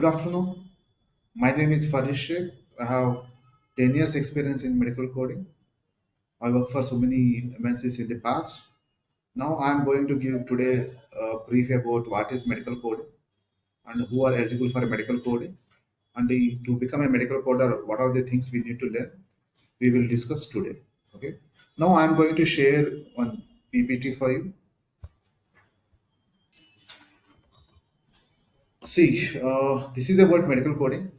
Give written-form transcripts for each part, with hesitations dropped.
Good afternoon. My name is Farid Sheikh. I have 10 years experience in medical coding. I work for so many MNCs in the past. Now I am going to give today a brief about what is medical coding and who are eligible for medical coding. And to become a medical coder, what are the things we need to learn? We will discuss today. Okay. Now I am going to share one PPT for you. See, this is about medical coding.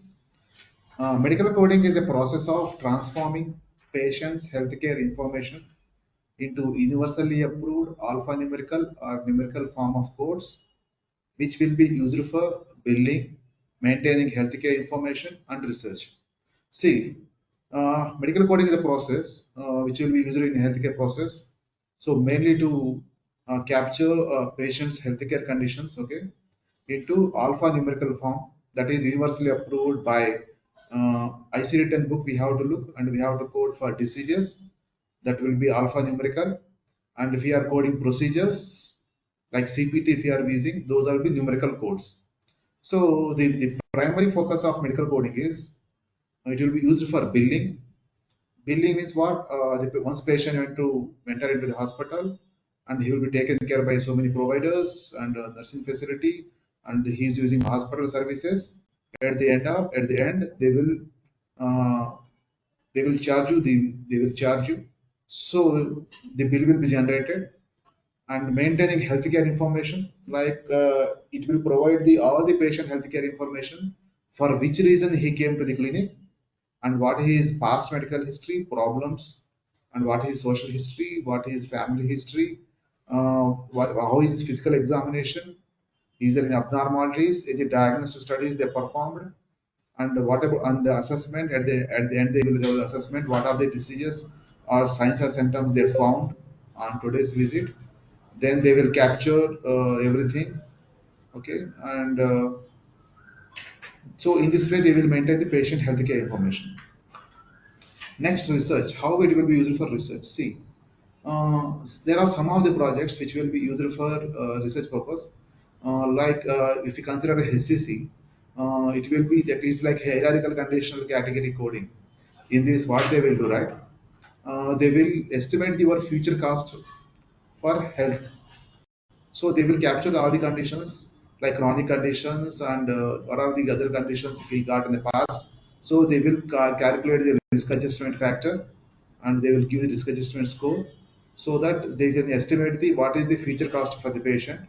Medical coding is a process of transforming patients' healthcare information into universally approved alphanumerical or numerical form of codes, which will be used for billing, maintaining healthcare information, and research. See, medical coding is a process which will be used in the healthcare process. So mainly to capture patients' healthcare conditions, okay, into alphanumerical form that is universally approved by ICD-10 book. We have to look and we have to code for diseases that will be alphanumerical, and if we are coding procedures like CPT, if we are using, those will be numerical codes. So the primary focus of medical coding is it will be used for billing. Billing means what? Once patient went to enter into the hospital, and he will be taken care by so many providers and nursing facility, and he is using hospital services. At the end, uh, they will charge you. They will charge you. So the bill will be generated, and maintaining healthcare information like it will provide the all the patient healthcare information for which reason he came to the clinic and what his past medical history problems and what his social history, what his family history, how is his physical examination, is there any abnormalities, any diagnostic studies they performed, and whatever and the assessment at the end they will give the assessment what are the diseases or signs or symptoms they found on today's visit. Then they will capture everything, okay, and so in this way they will maintain the patient healthcare information. Next, research. How it will be used for research? See, there are some of the projects which will be used for research purpose. If you consider a HCC, it will be that is like hierarchical conditional category coding. In this, what they will do, right? They will estimate your future cost for health. So they will capture all the conditions like chronic conditions and what are the other conditions we got in the past. So they will calculate the risk adjustment factor and they will give the risk adjustment score so that they can estimate the what is the future cost for the patient.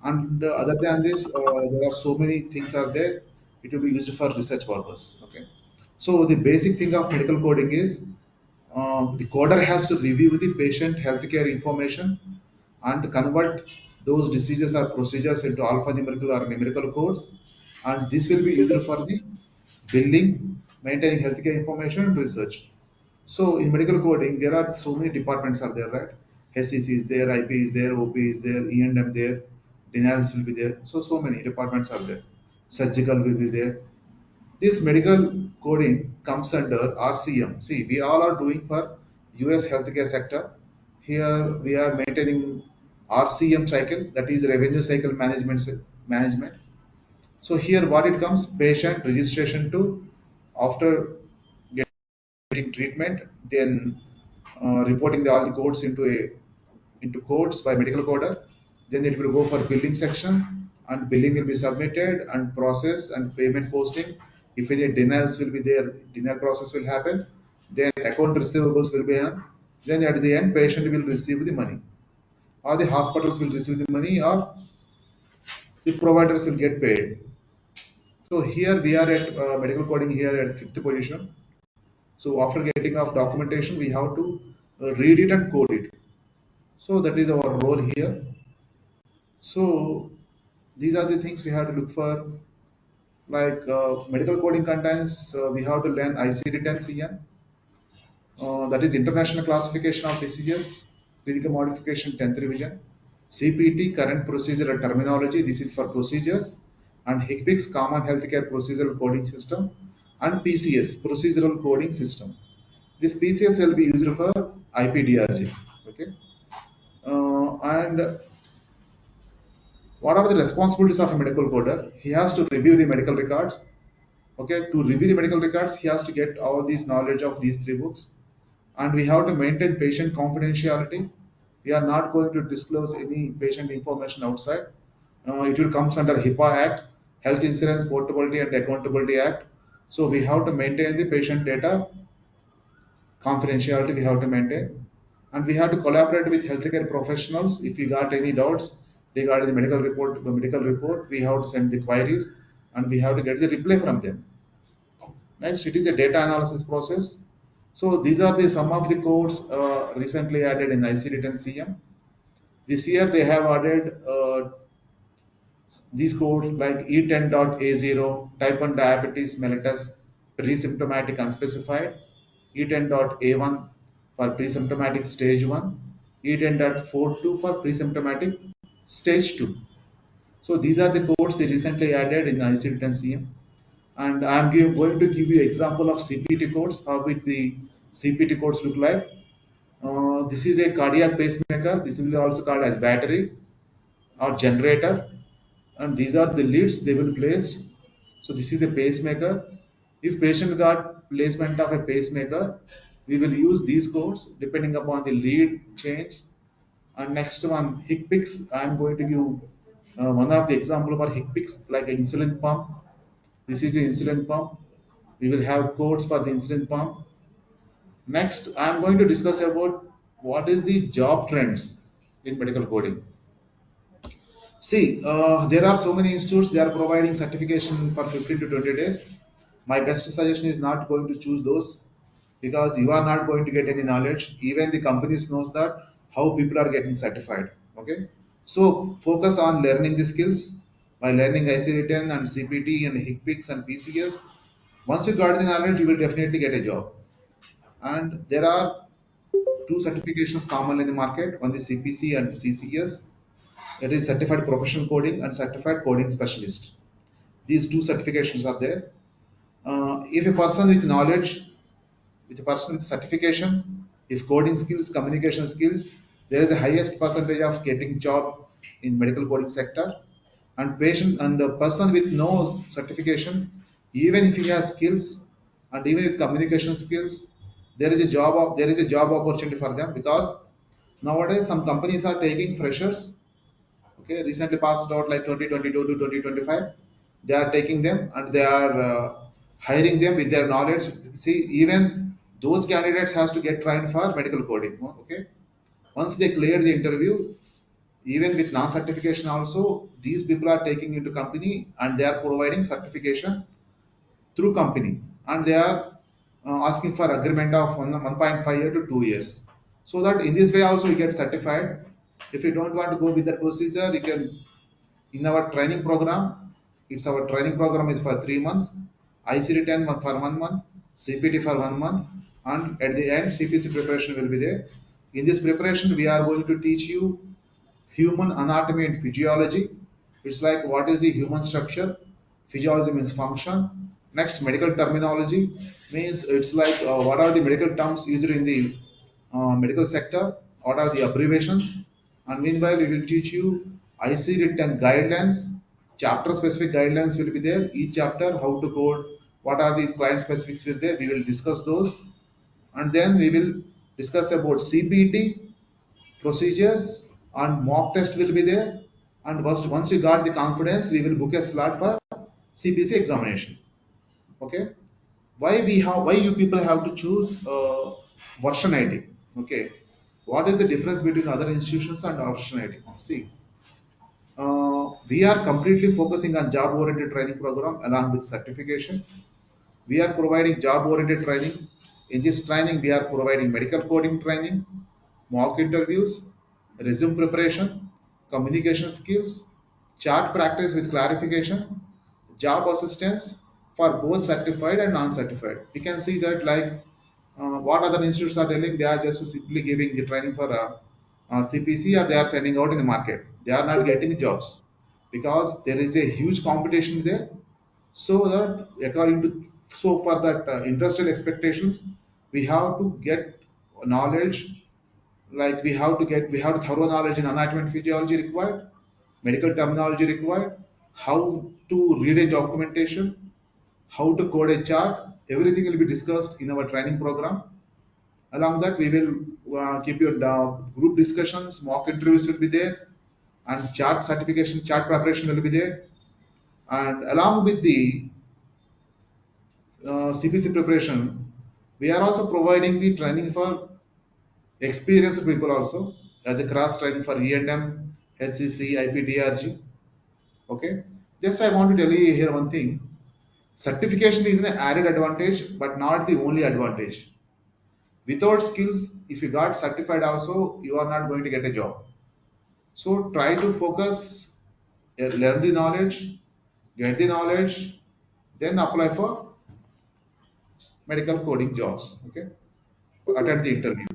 And other than this, there are so many things are there. It will be used for research purpose. Okay. So the basic thing of medical coding is the coder has to review the patient healthcare information and convert those diseases or procedures into alphanumerical or numerical codes. And this will be used for the billing, maintaining healthcare information, and research. So in medical coding, there are so many departments are there, right? SEC is there, IP is there, OP is there, E&M there, denials will be there. So many departments are there. Surgical will be there. This medical coding comes under RCM. See, we all are doing for US healthcare sector. Here we are maintaining RCM cycle, that is revenue cycle management. So here what it comes, patient registration to after getting treatment, then reporting all the codes into codes by medical coder. Then it will go for billing section, and billing will be submitted and processed and payment posting. If any denials will be there, denial process will happen. Then account receivables will be on. Then at the end, patient will receive the money, or the hospitals will receive the money, or the providers will get paid. So here we are at medical coding here at fifth position. So after getting of documentation, we have to read it and code it. So that is our role here. So these are the things we have to look for. Like medical coding contains, we have to learn ICD-10 CM, that is International Classification of Diseases, Clinical Modification 10th Revision, CPT, Current Procedure and Terminology, this is for procedures, and HCPCS, Common Healthcare Procedural Coding System, and PCS, Procedural Coding System. This PCS will be used for IPDRG. Okay, and What are the responsibilities of a medical coder? He has to review the medical records. Okay, to review the medical records, he has to get all these knowledge of these three books, and we have to maintain patient confidentiality. We are not going to disclose any patient information outside. It will comes under HIPAA Act, Health Insurance Portability and Accountability Act. So we have to maintain the patient data confidentiality. We have to maintain, and we have to collaborate with healthcare professionals. If you got any doubts regarding the medical report, we have to send the queries, and we have to get the reply from them. Next, it is a data analysis process. So these are the some of the codes recently added in ICD-10 CM. This year they have added these codes like E10.A0, type 1 diabetes mellitus, pre-symptomatic unspecified, E10.A1 for pre-symptomatic stage 1, E10.42 for pre-symptomatic stage 2. So these are the codes they recently added in ICD-10 CM. And going to give you example of CPT codes, how it the CPT codes look like. This is a cardiac pacemaker. This will be also called as battery or generator, and these are the leads they will place. So this is a pacemaker. If patient got placement of a pacemaker, we will use these codes depending upon the lead change. And next one, HCPCS. I am going to give one of the example for HCPCS, like an insulin pump. This is an insulin pump. We will have codes for the insulin pump. Next, I am going to discuss about what is the job trends in medical coding. See, there are so many institutes, they are providing certification for 15 to 20 days. My best suggestion is not going to choose those, because you are not going to get any knowledge. Even the companies knows that how people are getting certified. Okay, so focus on learning the skills by learning ICD-10 and CPT and HCPCS and PCS. Once you got the knowledge, you will definitely get a job. And there are two certifications common in the market: one is CPC and CCS. It is Certified Professional Coding and Certified Coding Specialist. These two certifications are there. If a person with knowledge, with a person with certification, if coding skills, communication skills, there is a highest percentage of getting job in medical coding sector. And patient and a person with no certification, even if he has skills and even with communication skills, there is a job opportunity for them, because nowadays some companies are taking freshers, okay, recently passed out like 2022 to 2025. They are taking them and they are hiring them with their knowledge. See, even those candidates has to get trained for medical coding. Okay, once they clear the interview, even with non-certification also, these people are taking into company and they are providing certification through company, and they are asking for agreement of 1.5 year to 2 years, so that in this way also you get certified. If you don't want to go with that procedure, you can, in our training program, it's our training program is for 3 months, ICD-10 for 1 month, CPT for 1 month, and at the end CPC preparation will be there. In this preparation we are going to teach you human anatomy and physiology. It's like what is the human structure, physiology means function. Next, medical terminology means it's like what are the medical terms used in the medical sector, what are the abbreviations. And meanwhile we will teach you IC written guidelines, chapter specific guidelines will be there, each chapter how to code, what are these client specifics will there, we will discuss those. And then we will discuss about CPT procedures, and mock test will be there. And once you got the confidence, we will book a slot for CPC examination. Okay, why you people have to choose version ID? Okay, what is the difference between other institutions and version ID? See, we are completely focusing on job oriented training program along with certification. We are providing job oriented training. In this training we are providing medical coding training, mock interviews, resume preparation, communication skills, chart practice with clarification, job assistance for both certified and non-certified. You can see that like what other institutes are telling, they are just simply giving the training for CPC, or they are sending out in the market. They are not getting the jobs because there is a huge competition there. So that according to, so for that industrial expectations, we have to get knowledge, like we have to thorough knowledge in anatomy and physiology required. medical terminology required, how to read a documentation, how to code a chart. Everything will be discussed in our training program. Along that, we will keep your group discussions, mock interviews will be there, and chart certification, chart preparation will be there. And along with the CPC preparation, we are also providing the training for experienced people also as a cross training for E&M, HCC, IPDRG. Okay. Just I want to tell you here one thing. Certification is an added advantage, but not the only advantage. Without skills, if you got certified also, you are not going to get a job. So try to focus, learn the knowledge, get the knowledge, then apply for medical coding jobs. Okay. Attend the interview.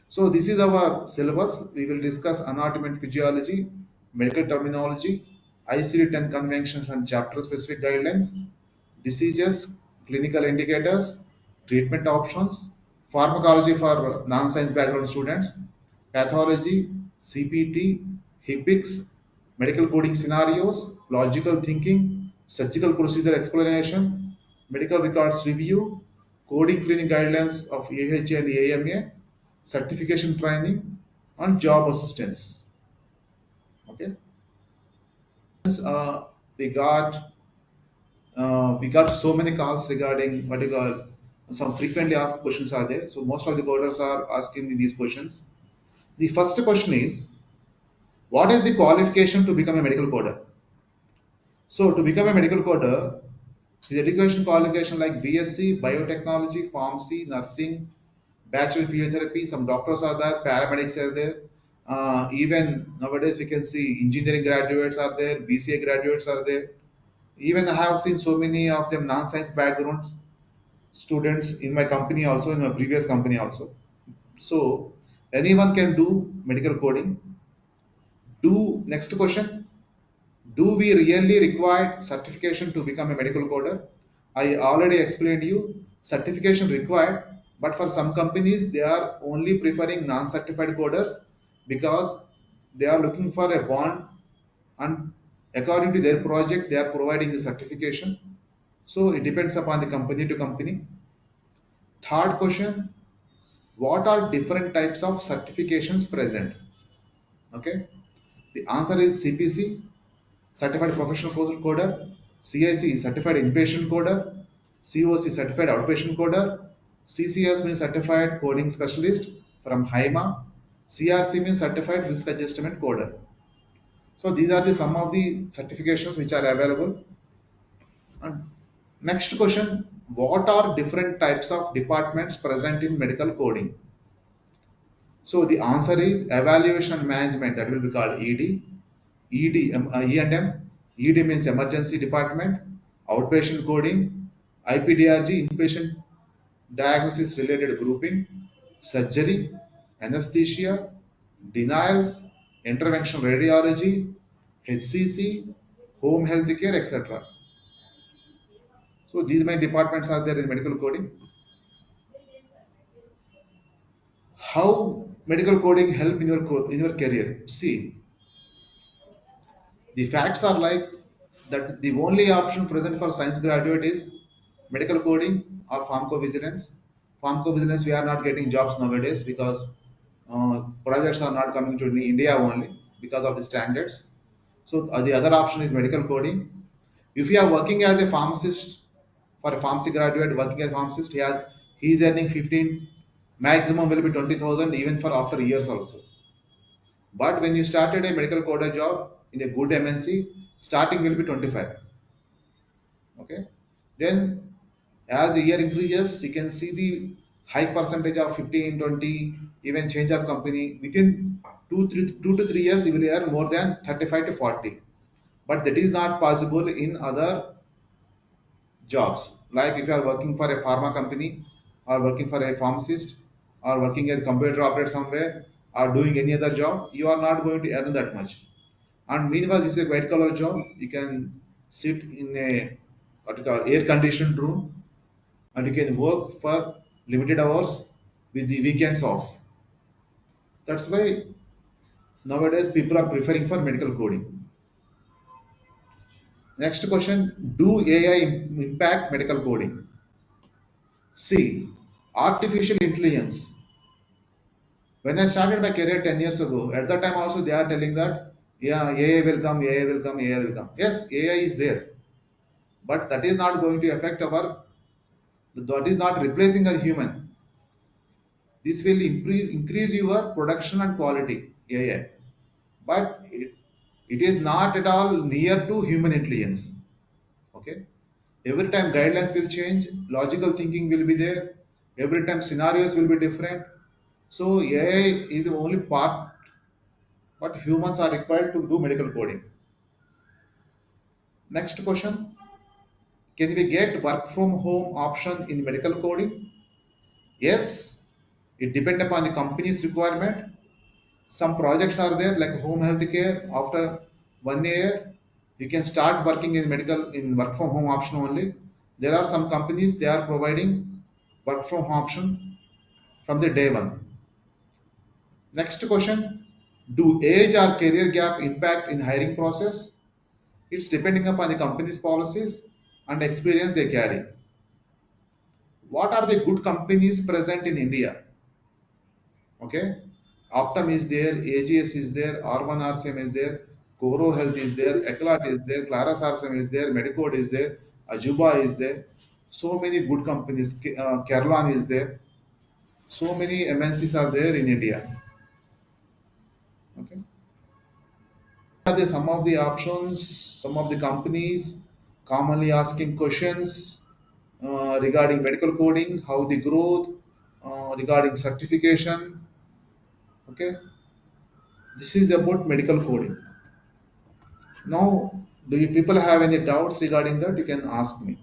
So this is our syllabus. We will discuss anatomy and physiology, medical terminology, ICD-10 conventions and chapter-specific guidelines, diseases, clinical indicators, treatment options, pharmacology for non-science background students, pathology, CPT, HIPICS, medical coding scenarios, logical thinking, surgical procedure explanation, medical records review, coding clinic guidelines of AHA and AMA, certification training, and job assistance. Okay. Uh, we got we got so many calls regarding what you call some frequently asked questions are there. So most of the coders are asking these questions. The first question is, what is the qualification to become a medical coder? So to become a medical coder, the education qualification like BSc, biotechnology, pharmacy, nursing, bachelor of physiotherapy. Some doctors are there, paramedics are there. Even nowadays we can see engineering graduates are there, BCA graduates are there. Even I have seen so many of them non-science backgrounds students in my company also, in my previous company also. So anyone can do medical coding. Do next question. Do we really require certification to become a medical coder? I already explained you certification required, but for some companies they are only preferring non-certified coders because they are looking for a bond, and according to their project they are providing the certification. So it depends upon the company to company. Third question, what are different types of certifications present? Okay, the answer is CPC, Certified Professional Coder, CIC, Certified Inpatient Coder, COC, Certified Outpatient Coder, CCS means Certified Coding Specialist from HIMA, CRC means Certified Risk Adjustment Coder. So these are the some of the certifications which are available. And next question, what are different types of departments present in medical coding? So the answer is evaluation and management, that will be called ED, E&M. ED means emergency department, outpatient coding, IPDRG, inpatient diagnosis related grouping, surgery, anesthesia, denials, interventional radiology, HCC, home health care, etc. So these many departments are there in medical coding. How medical coding help in your career? See, the facts are like that the only option present for science graduate is medical coding or pharmacovigilance. Pharmacovigilance, we are not getting jobs nowadays because projects are not coming to India only because of the standards. So the other option is medical coding. If you are working as a pharmacist, for a pharmacy graduate working as a pharmacist, he is earning 15, maximum will be 20,000 even for after years also. But when you started a medical coder job in a good MNC, starting will be 25. Okay. Then as the year increases, you can see the high percentage of 15, 20, even change of company. Within 2 to 3 years, you will earn more than 35 to 40. But that is not possible in other jobs. Like if you are working for a pharma company or working for a pharmacist or working as a computer operator somewhere or doing any other job, you are not going to earn that much. And meanwhile, this is a white collar job. You can sit in a what you call air conditioned room and you can work for limited hours with the weekends off. That's why nowadays people are preferring for medical coding. Next question, do AI impact medical coding? See, artificial intelligence. When I started my career 10 years ago, at that time also they are telling that, yeah, AI will come, AI will come, AI will come. Yes, AI is there, but that is not going to affect that is not replacing a human. This will increase your production and quality, AI. But it is not at all near to human intelligence. Okay. Every time guidelines will change, logical thinking will be there. Every time scenarios will be different. So AI is the only part, but humans are required to do medical coding. Next question: can we get work from home option in medical coding? Yes, it depends upon the company's requirement. Some projects are there like home health care. After 1 year, you can start working in medical in work from home option only. There are some companies they are providing work from home option from the day one. Next question: do age or career gap impact in hiring process? It's depending upon the company's policies and experience they carry. What are the good companies present in India? Okay, Optum is there, AGS is there, R1 RCM is there, Coro Health is there, Eclat is there, Claras RCM is there, Medicode is there, Ajuba is there. So many good companies. Kerlan is there. So many MNCs are there in India. Okay. Are there some of the options, some of the companies commonly asking questions regarding medical coding, how the growth, regarding certification. Okay, this is about medical coding. Now, do you people have any doubts regarding that? You can ask me.